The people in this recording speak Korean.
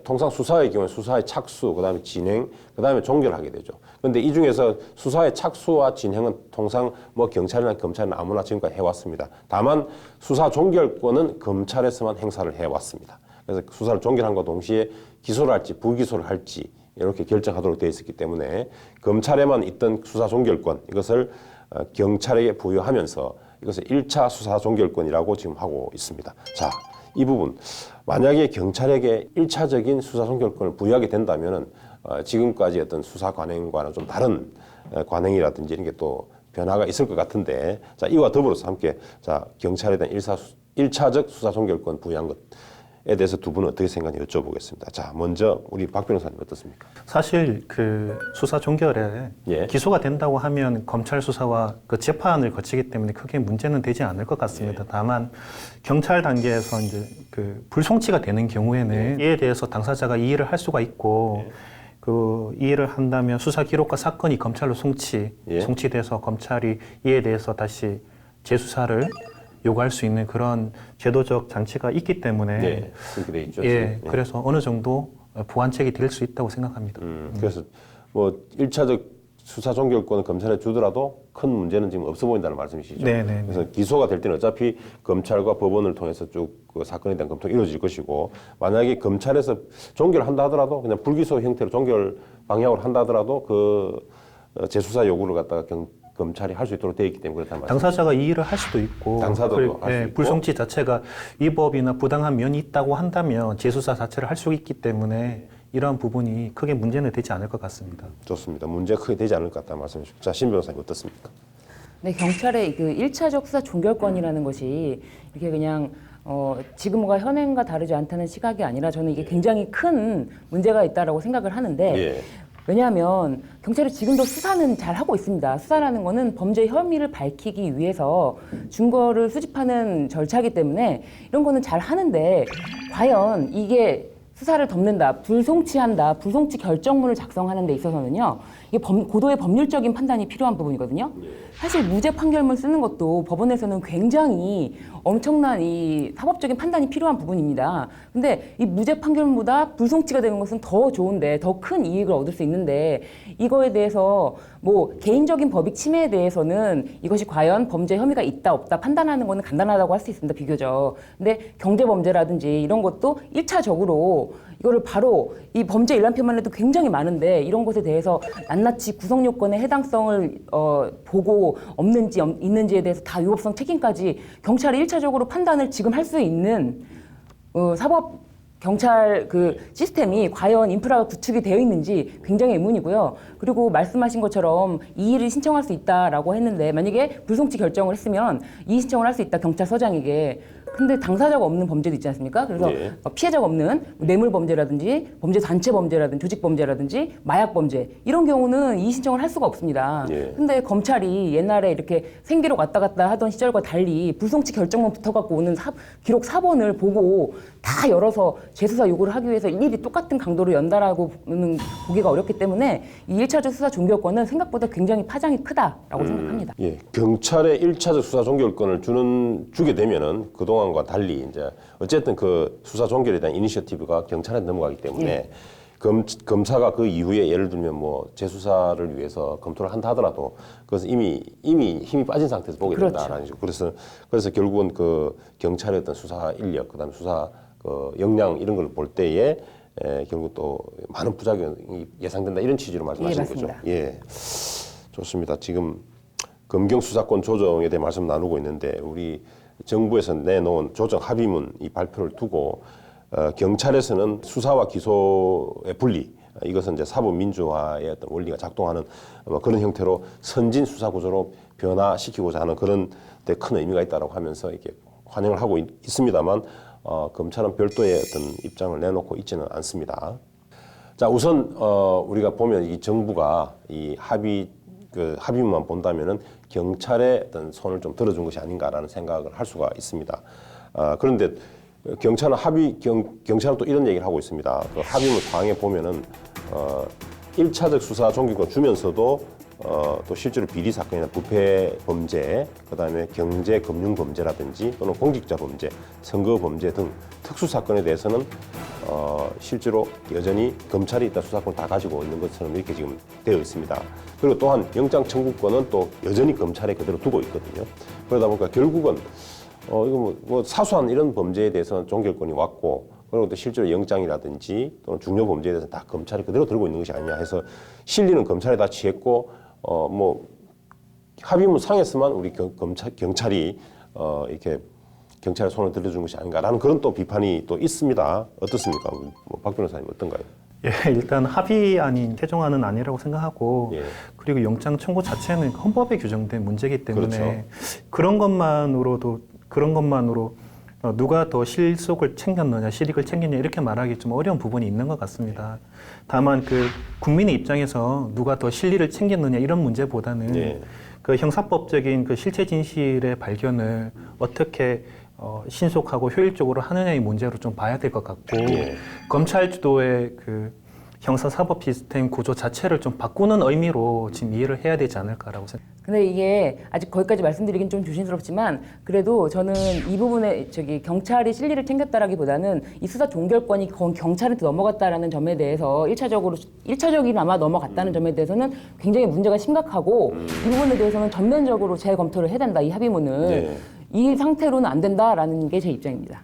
통상 수사의 경우에 수사의 착수, 그다음에 진행, 그다음에 종결하게 되죠. 그런데 이 중에서 수사의 착수와 진행은 통상 뭐 경찰이나 검찰이나 아무나 지금까지 해왔습니다. 다만 수사 종결권은 검찰에서만 행사를 해왔습니다. 그래서 수사를 종결함과 동시에 기소를 할지 불기소를 할지 이렇게 결정하도록 되어 있었기 때문에 검찰에만 있던 수사 종결권 이것을 경찰에게 부여하면서 이것을 1차 수사 종결권이라고 지금 하고 있습니다. 자, 이 부분 만약에 경찰에게 1차적인 수사 종결권을 부여하게 된다면은 지금까지 어떤 수사 관행과는 좀 다른 관행이라든지 이런 게 또 변화가 있을 것 같은데, 자, 이와 더불어서 함께 자, 경찰에 대한 1차적 수사 종결권 부여한 것에 대해서 두 분은 어떻게 생각하는지 여쭤보겠습니다. 자, 먼저 우리 박 변호사님 어떻습니까? 사실 그 수사 종결에 예. 기소가 된다고 하면 검찰 수사와 그 재판을 거치기 때문에 크게 문제는 되지 않을 것 같습니다. 다만 경찰 단계에서 이제 그 불송치가 되는 경우에는 이에 대해서 당사자가 이의를 할 수가 있고 그 이의를 한다면 수사 기록과 사건이 검찰로 송치돼서 검찰이 이에 대해서 다시 재수사를 요구할 수 있는 그런 제도적 장치가 있기 때문에 네, 그렇게 돼 있죠. 예, 그래서 어느 정도 보완책이 될 수 있다고 생각합니다. 그래서 뭐 1차적 수사 종결권을 검찰에 주더라도 큰 문제는 지금 없어 보인다는 말씀이시죠. 네네. 그래서 기소가 될 때는 어차피 검찰과 법원을 통해서 쭉 그 사건에 대한 검토가 이루어질 것이고, 만약에 검찰에서 종결한다 하더라도 그냥 불기소 형태로 종결 방향으로 한다 하더라도 그 재수사 요구를 갖다가 검찰이 할 수 있도록 되어 있기 때문에 그렇다는 말씀. 당사자가 이의를 할 수도 있고, 당사자도 할수 있고. 불송치 자체가 위법이나 부당한 면이 있다고 한다면 재수사 자체를 할 수 있기 때문에 이러한 부분이 크게 문제는 되지 않을 것 같습니다. 좋습니다. 문제가 크게 되지 않을 것 같다는 말씀이시죠. 자, 신 변호사님 어떻습니까? 네, 경찰의 그 1차적 수사 종결권이라는 것이 이렇게 그냥 지금과 현행과 다르지 않다는 시각이 아니라 저는 이게 굉장히 큰 문제가 있다라고 생각을 하는데 예. 왜냐하면 경찰이 지금도 수사는 잘 하고 있습니다. 수사라는 거는 범죄 혐의를 밝히기 위해서 증거를 수집하는 절차이기 때문에 이런 거는 잘 하는데 과연 이게 수사를 덮는다, 불송치한다, 불송치 결정문을 작성하는 데 있어서는요, 이게 고도의 법률적인 판단이 필요한 부분이거든요. 사실 무죄 판결문 쓰는 것도 법원에서는 굉장히 엄청난 이 사법적인 판단이 필요한 부분입니다. 근데 이 무죄 판결문보다 불송치가 되는 것은 더 좋은데, 더 큰 이익을 얻을 수 있는데, 이거에 대해서 뭐 개인적인 법익 침해에 대해서는 이것이 과연 범죄 혐의가 있다 없다 판단하는 거는 간단하다고 할 수 있습니다, 비교적. 근데 경제범죄라든지 이런 것도 1차적으로 이거를 바로 이 범죄 일람표만 해도 굉장히 많은데 이런 것에 대해서 낱낱이 구성 요건의 해당성을 보고 없는지 있는지에 대해서 다 위법성 책임까지 경찰이 1차적으로 판단을 지금 할 수 있는 사법 경찰 그 시스템이 과연 인프라가 구축이 되어 있는지 굉장히 의문이고요. 그리고 말씀하신 것처럼 이의를 신청할 수 있다라고 했는데 만약에 불송치 결정을 했으면 이의 신청을 할 수 있다, 경찰서장에게. 근데 당사자가 없는 범죄도 있지 않습니까? 그래서 네. 피해자가 없는 뇌물 범죄라든지 범죄 단체 범죄라든지 조직 범죄라든지 마약 범죄 이런 경우는 이의 신청을 할 수가 없습니다. 네. 근데 검찰이 옛날에 이렇게 생기록 왔다 갔다 하던 시절과 달리 불송치 결정문 붙어갖고 오는 기록 사본을 보고 다 열어서 재수사 요구를 하기 위해서 일일이 똑같은 강도로 연달아고는 보기가 어렵기 때문에 이 1차적 수사 종결권은 생각보다 굉장히 파장이 크다라고 생각합니다. 예, 경찰에 1차적 수사 종결권을 주게 되면은 그동안과 달리 이제 어쨌든 그 수사 종결에 대한 이니셔티브가 경찰에 넘어가기 때문에 검사가 그 이후에 예를 들면 뭐 재수사를 위해서 검토를 한다 하더라도 그것은 이미 힘이 빠진 상태에서 보게 된다라는 거죠. 그래서 결국은 그 경찰의 어떤 수사 인력, 그다음에 수사 그 역량 이런 걸 볼 때에 결국 또 많은 부작용이 예상된다 이런 취지로 말씀하시는 거죠. 예, 좋습니다. 지금 검경 수사권 조정에 대해 말씀 나누고 있는데 우리 정부에서 내놓은 조정 합의문 이 발표를 두고 경찰에서는 수사와 기소의 분리, 이것은 이제 사법 민주화의 어떤 원리가 작동하는 그런 형태로 선진 수사 구조로 변화시키고자 하는 그런 데 큰 의미가 있다고 하면서 이렇게 환영을 하고 있습니다만 검찰은 별도의 어떤 입장을 내놓고 있지는 않습니다. 자, 우선 우리가 보면 이 정부가 이 합의문만 본다면은 경찰의 어떤 손을 좀 들어준 것이 아닌가라는 생각을 할 수가 있습니다. 그런데 경찰은 경찰은 또 이런 얘기를 하고 있습니다. 그 합의문 사항에 보면은 1차적 수사 종결권 주면서도 또 실제로 비리 사건이나 부패 범죄, 그다음에 경제 금융 범죄라든지 또는 공직자 범죄, 선거 범죄 등 특수 사건에 대해서는 실제로 여전히 검찰이 일단 수사권을 다 가지고 있는 것처럼 이렇게 지금 되어 있습니다. 그리고 또한 영장 청구권은 또 여전히 검찰에 그대로 두고 있거든요. 그러다 보니까 결국은 이거 뭐 사소한 이런 범죄에 대해서는 종결권이 왔고, 그리고 또 실제로 영장이라든지 또는 중요 범죄에 대해서 다 검찰이 그대로 들고 있는 것이 아니냐 해서 실리는 검찰에 다 취했고, 뭐 합의문 상에서만 우리 경찰이 이렇게 경찰의 손을 들어준 것이 아닌가라는 그런 또 비판이 또 있습니다. 어떻습니까? 뭐 박 변호사님 어떤가요? 예, 일단 합의안이 최종안은 아니라고 생각하고 예. 그리고 영장 청구 자체는 헌법에 규정된 문제이기 때문에 그렇죠. 그런 것만으로 누가 더 실속을 챙겼느냐, 실익을 챙겼냐 이렇게 말하기 좀 어려운 부분이 있는 것 같습니다. 다만 그 국민의 입장에서 누가 더 실리를 챙겼느냐 이런 문제보다는 예. 그 형사법적인 그 실체 진실의 발견을 어떻게 신속하고 효율적으로 하느냐의 문제로 좀 봐야 될 것 같고 예. 검찰 주도의 그 형사사법 시스템 구조 자체를 좀 바꾸는 의미로 지금 이해를 해야 되지 않을까라고 생각합니다. 근데 이게 아직 거기까지 말씀드리긴 좀 조심스럽지만 그래도 저는 이 부분에 경찰이 실리를 챙겼다라기보다는 이 수사 종결권이 경찰한테 넘어갔다라는 점에 대해서 일차적이나마 넘어갔다는 점에 대해서는 굉장히 문제가 심각하고 이 부분에 대해서는 전면적으로 재검토를 해야 된다. 이 합의문을 네. 이 상태로는 안 된다라는 게 제 입장입니다.